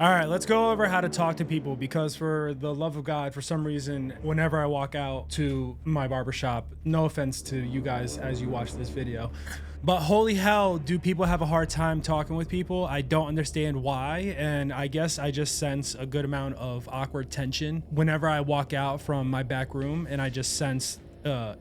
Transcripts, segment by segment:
All right, let's go over how to talk to people, because for the love of God, for some reason, whenever I walk out to my barbershop, no offense to you guys as you watch this video, but holy hell, do people have a hard time talking with people? I don't understand why. And I guess I just sense a good amount of awkward tension whenever I walk out from my back room, and I just sense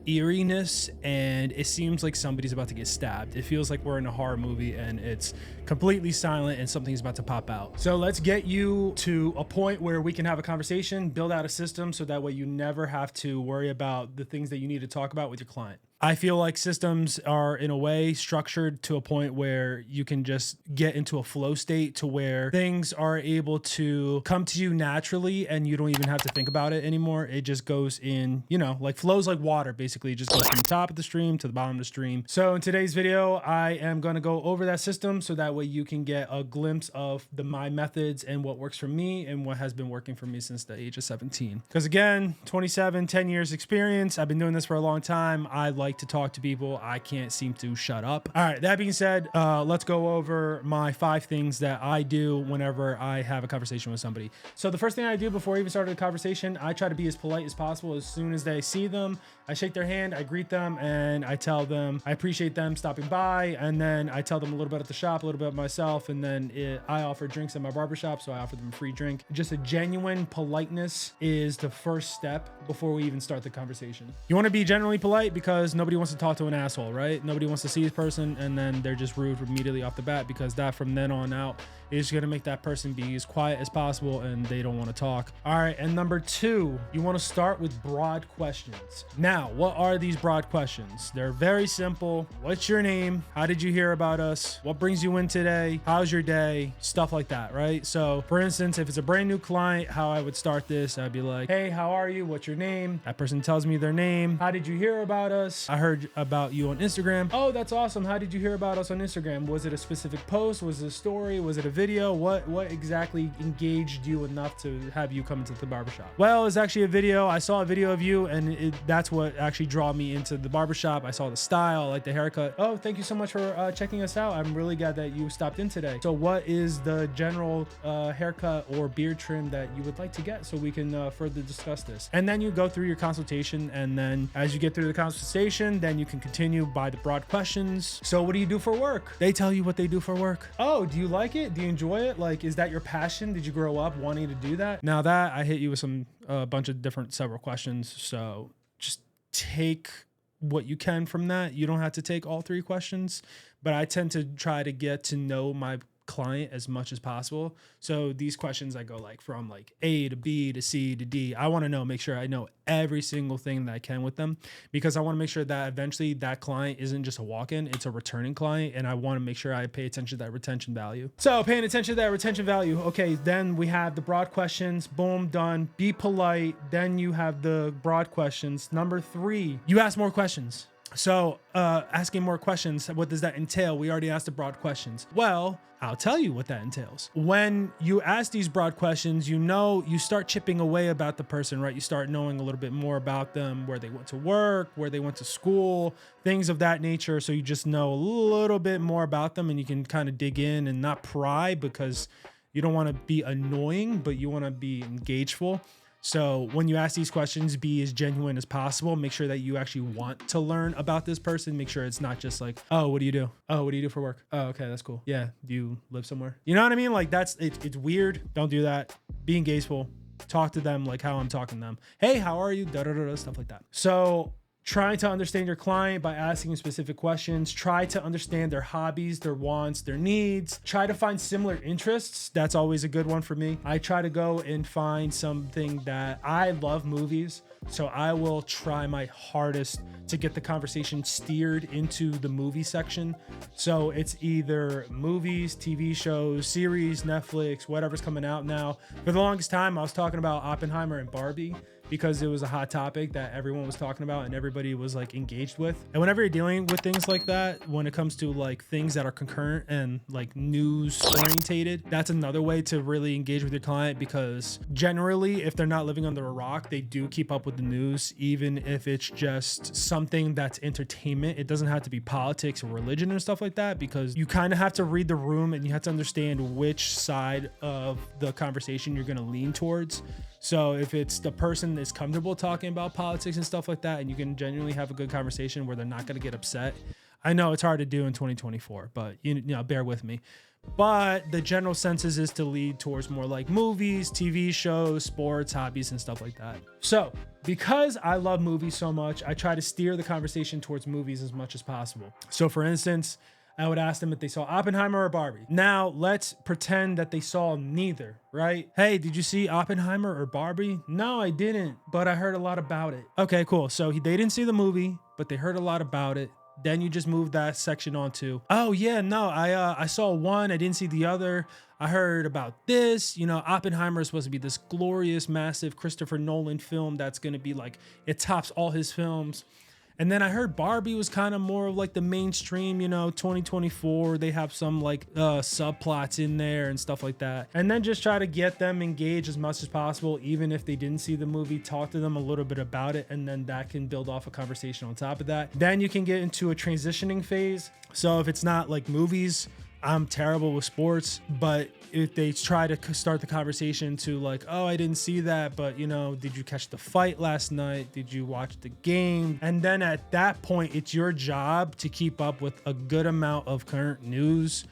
eeriness, and it seems like somebody's about to get stabbed. It feels like we're in a horror movie and it's completely silent and something's about to pop out. So let's get you to a point where we can have a conversation, build out a system so that way you never have to worry about the things that you need to talk about with your client. I feel like systems are in a way structured to a point where you can just get into a flow state to where things are able to come to you naturally and you don't even have to think about it anymore. It just goes in, you know, like flows like water, basically. It just goes from the top of the stream to the bottom of the stream. So in today's video, I am going to go over that system so that way you can get a glimpse of my methods and what works for me and what has been working for me since the age of 17. Because again, 27, 10 years experience. I've been doing this for a long time. I like to talk to people. I can't seem to shut up. All right, that being said, let's go over my 5 things that I do whenever I have a conversation with somebody. So the first thing I do before I even started a conversation, I try to be as polite as possible. As soon as they see them, I shake their hand, I greet them, and I tell them I appreciate them stopping by, and then I tell them a little bit at the shop, a little bit about myself, and then I offer drinks at my barbershop, so I offer them a free drink. Just a genuine politeness is the first step before we even start the conversation. You want to be generally polite because nobody wants to talk to an asshole, right? Nobody wants to see this person and then they're just rude immediately off the bat, because that from then on out is going to make that person be as quiet as possible and they don't want to talk. All right, and number 2, you want to start with broad questions. Now, what are these broad questions? They're very simple. What's your name? How did you hear about us? What brings you in today? How's your day? Stuff like that, right? So for instance, if it's a brand new client, how I would start this, I'd be like, hey, how are you? What's your name? That person tells me their name. How did you hear about us? I heard about you on Instagram. Oh, that's awesome. How did you hear about us on Instagram? Was it a specific post? Was it a story? Was it a video? What exactly engaged you enough to have you come into the barbershop? Well, it's actually a video. I saw a video of you, and that's what actually drew me into the barbershop. I saw the style, like the haircut. Oh, thank you so much for checking us out. I'm really glad that you stopped in today. So what is the general haircut or beard trim that you would like to get so we can further discuss this? And then you go through your consultation, and then as you get through the consultation, then you can continue by the broad questions. So what do you do for work? They tell you what they do for work. Oh, do you like it? Do you enjoy it? Like, is that your passion? Did you grow up wanting to do that? Now that I hit you with some bunch of different several questions, so just take what you can from that. You don't have to take all 3 questions, but I tend to try to get to know my client as much as possible. So these questions, I go like from like A to B to C to D. I want to make sure I know every single thing that I can with them, because I want to make sure that eventually that client isn't just a walk-in, it's a returning client. And I want to make sure I pay attention to that retention value. So paying attention to that retention value. Okay. Then we have the broad questions. Boom, done. Be polite. Then you have the broad questions. Number 3, you ask more questions. So asking more questions, what does that entail? We already asked the broad questions. Well, I'll tell you what that entails. When you ask these broad questions, you start chipping away about the person, right? You start knowing a little bit more about them, where they went to work, where they went to school, things of that nature. So you just know a little bit more about them, and you can kind of dig in and not pry, because you don't want to be annoying, but you want to be engageful. So when you ask these questions, be as genuine as possible. Make sure that you actually want to learn about this person. Make sure it's not just like, oh, what do you do? Oh, what do you do for work? Oh, okay, that's cool. Yeah, do you live somewhere? You know what I mean? Like it's weird. Don't do that. Be engageful. Talk to them like how I'm talking to them. Hey, how are you? Da da da, stuff like that. So trying to understand your client by asking specific questions. Try to understand their hobbies, their wants, their needs. Try to find similar interests. That's always a good one for me. I try to go and find something that I love movies. So I will try my hardest to get the conversation steered into the movie section. So it's either movies, TV shows, series, Netflix, whatever's coming out now. For the longest time, I was talking about Oppenheimer and Barbie, because it was a hot topic that everyone was talking about and everybody was like engaged with. And whenever you're dealing with things like that, when it comes to like things that are concurrent and like news orientated, that's another way to really engage with your client, because generally if they're not living under a rock, they do keep up with the news, even if it's just something that's entertainment. It doesn't have to be politics or religion and stuff like that, because you kind of have to read the room and you have to understand which side of the conversation you're going to lean towards. So if it's the person is comfortable talking about politics and stuff like that, and you can genuinely have a good conversation where they're not going to get upset. I know it's hard to do in 2024, but you know, bear with me. But the general census is to lead towards more like movies, TV shows, sports, hobbies, and stuff like that. So because I love movies so much, I try to steer the conversation towards movies as much as possible. So for instance, I would ask them if they saw Oppenheimer or Barbie. Now let's pretend that they saw neither, right? Hey, did you see Oppenheimer or Barbie? No, I didn't, but I heard a lot about it. Okay, cool. So they didn't see the movie, but they heard a lot about it. Then you just move that section on to, oh yeah, no, I saw one, I didn't see the other. I heard about this, you know, Oppenheimer is supposed to be this glorious, massive Christopher Nolan film that's going to be like, it tops all his films. And then I heard Barbie was kind of more of like the mainstream, you know, 2024. They have some like subplots in there and stuff like that. And then just try to get them engaged as much as possible, even if they didn't see the movie. Talk to them a little bit about it, and then that can build off a conversation on top of that. Then you can get into a transitioning phase. So if it's not like movies, I'm terrible with sports, but if they try to start the conversation to like, oh, I didn't see that, but you know, did you catch the fight last night? Did you watch the game? And then at that point, it's your job to keep up with a good amount of current news.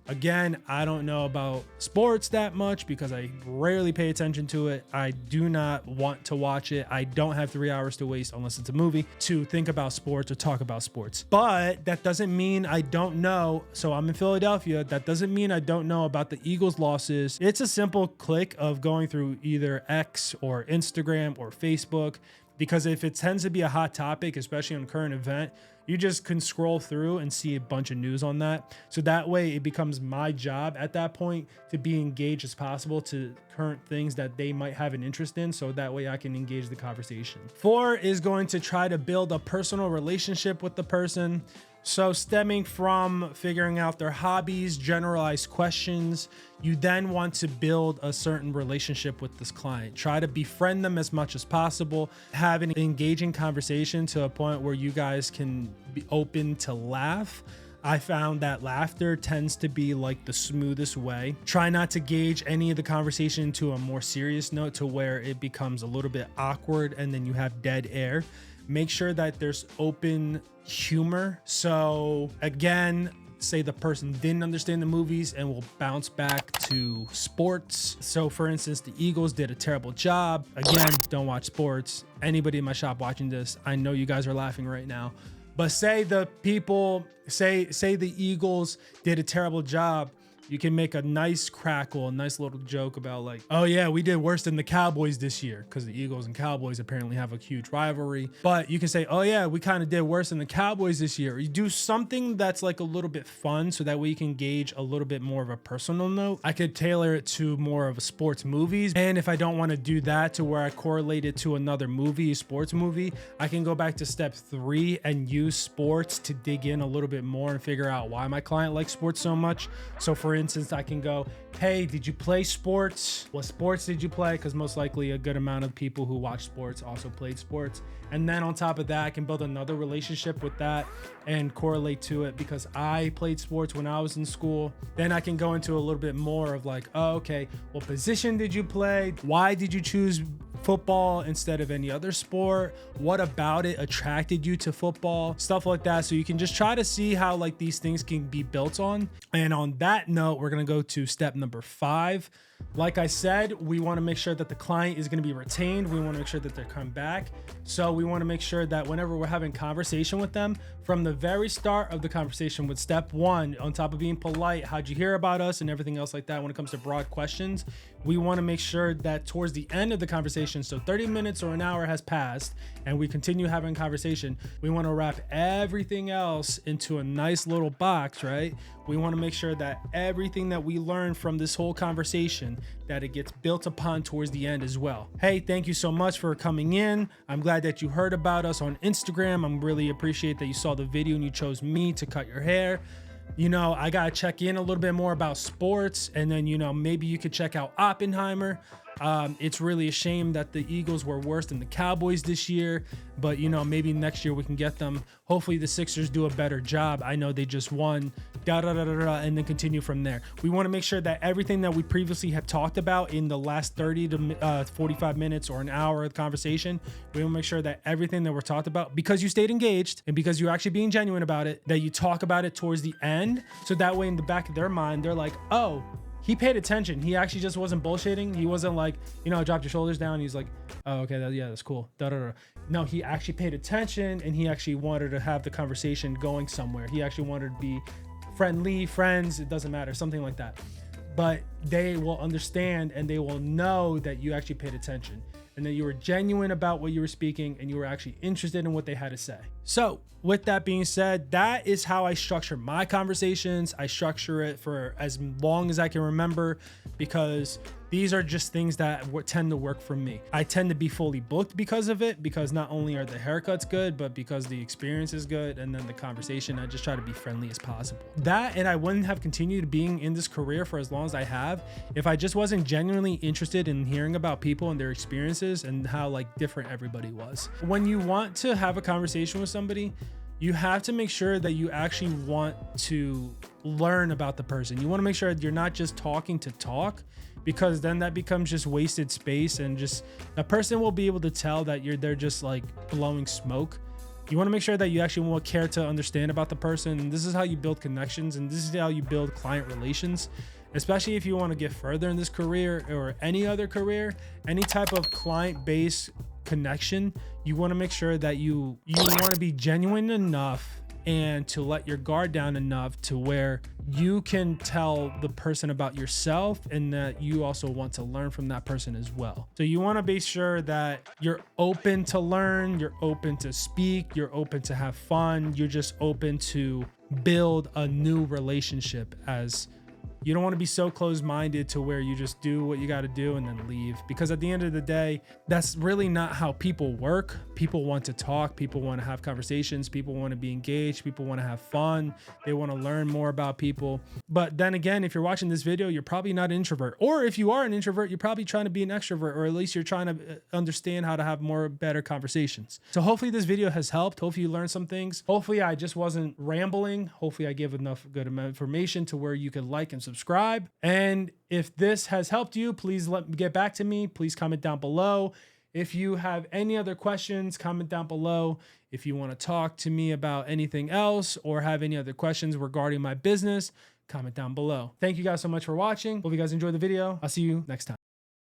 Again, I don't know about sports that much because I rarely pay attention to it. I do not want to watch it. I don't have 3 hours to waste, unless it's a movie, to think about sports or talk about sports. But that doesn't mean I don't know. So I'm in Philadelphia. That doesn't mean I don't know about the Eagles' losses. It's a simple click of going through either X or Instagram or Facebook, because if it tends to be a hot topic, especially on current event, you just can scroll through and see a bunch of news on that. So that way it becomes my job at that point to be engaged as possible to current things that they might have an interest in. So that way I can engage the conversation. 4 is going to try to build a personal relationship with the person. So stemming from figuring out their hobbies, generalized questions, you then want to build a certain relationship with this client. Try to befriend them as much as possible. Have an engaging conversation to a point where you guys can be open to laugh. I found that laughter tends to be like the smoothest way. Try not to gauge any of the conversation to a more serious note to where it becomes a little bit awkward and then you have dead air. Make sure that there's open humor. So again, say the person didn't understand the movies and will bounce back to sports. So for instance, the Eagles did a terrible job. Again, don't watch sports. Anybody in my shop watching this, I know you guys are laughing right now. But say the people, say the Eagles did a terrible job. You can make a nice crackle, a nice little joke about like, oh yeah, we did worse than the Cowboys this year, because the Eagles and Cowboys apparently have a huge rivalry. But you can say, oh yeah, we kind of did worse than the Cowboys this year. You do something that's like a little bit fun, so that way you can gauge a little bit more of a personal note. I could tailor it to more of a sports movies. And if I don't want to do that to where I correlate it to another movie, sports movie, I can go back to step 3 and use sports to dig in a little bit more and figure out why my client likes sports so much. So for instance, I can go, hey, did you play sports? What sports did you play? Because most likely a good amount of people who watch sports also played sports. And then on top of that, I can build another relationship with that and correlate to it because I played sports when I was in school. Then I can go into a little bit more of like, oh, okay, what position did you play? Why did you choose football instead of any other sport? What about it attracted you to football? Stuff like that. So you can just try to see how like these things can be built on. And on that note, we're going to go to step number 5. Like I said, we want to make sure that the client is going to be retained. We want to make sure that they come back. So we want to make sure that whenever we're having conversation with them, from the very start of the conversation with step 1, on top of being polite, how'd you hear about us and everything else like that, when it comes to broad questions, we want to make sure that towards the end of the conversation, so 30 minutes or an hour has passed and we continue having conversation, we want to wrap everything else into a nice little box, right? We want to make sure that everything that we learned from this whole conversation foundation that it gets built upon towards the end as well. Hey, thank you so much for coming in. I'm glad that you heard about us on Instagram. I'm really appreciate that you saw the video and you chose me to cut your hair. You know, I gotta check in a little bit more about sports, and then, you know, maybe you could check out Oppenheimer. It's really a shame that the Eagles were worse than the Cowboys this year, but, you know, maybe next year we can get them. Hopefully the Sixers do a better job. I know they just won, and then continue from there. We want to make sure that everything that we previously have talked about in the last 30 to 45 minutes or an hour of conversation, we want to make sure that everything that we're talked about, because you stayed engaged and because you're actually being genuine about it, that you talk about it towards the end. So that way in the back of their mind, they're like, oh, he paid attention. He actually just wasn't bullshitting. He wasn't like, you know, dropped your shoulders down. He's like, oh, okay, yeah, that's cool. No, he actually paid attention, and he actually wanted to have the conversation going somewhere. He actually wanted to be friendly, friends, it doesn't matter, something like that. But they will understand and they will know that you actually paid attention and that you were genuine about what you were speaking and you were actually interested in what they had to say. So with that being said, that is how I structure my conversations. I structure it for as long as I can remember, because these are just things that tend to work for me. I tend to be fully booked because of it, because not only are the haircuts good, but because the experience is good, and then the conversation, I just try to be friendly as possible. That, and I wouldn't have continued being in this career for as long as I have if I just wasn't genuinely interested in hearing about people and their experiences and how like different everybody was. When you want to have a conversation with somebody, you have to make sure that you actually want to learn about the person. You want to make sure that you're not just talking to talk, because then that becomes just wasted space, and just a person will be able to tell that they're just like blowing smoke. You want to make sure that you actually want care to understand about the person. And this is how you build connections, and this is how you build client relations, especially if you want to get further in this career or any other career, any type of client-based connection. You want to make sure that you want to be genuine enough and to let your guard down enough to where you can tell the person about yourself, and that you also want to learn from that person as well. So you want to be sure that you're open to learn, you're open to speak, you're open to have fun, you're just open to build a new relationship. As you don't want to be so closed-minded to where you just do what you got to do and then leave, because at the end of the day, that's really not how people work. People want to talk, people want to have conversations, people want to be engaged, people want to have fun, they want to learn more about people. But then again, if you're watching this video, you're probably not an introvert, or if you are an introvert, you're probably trying to be an extrovert, or at least you're trying to understand how to have better conversations. So hopefully this video has helped. Hopefully you learned some things. Hopefully I just wasn't rambling. Hopefully I give enough good amount to where you could like and subscribe. And if this has helped you, please get back to me. Please comment down below. If you have any other questions, comment down below. If you want to talk to me about anything else or have any other questions regarding my business, comment down below. Thank you guys so much for watching. Hope you guys enjoyed the video. I'll see you next time.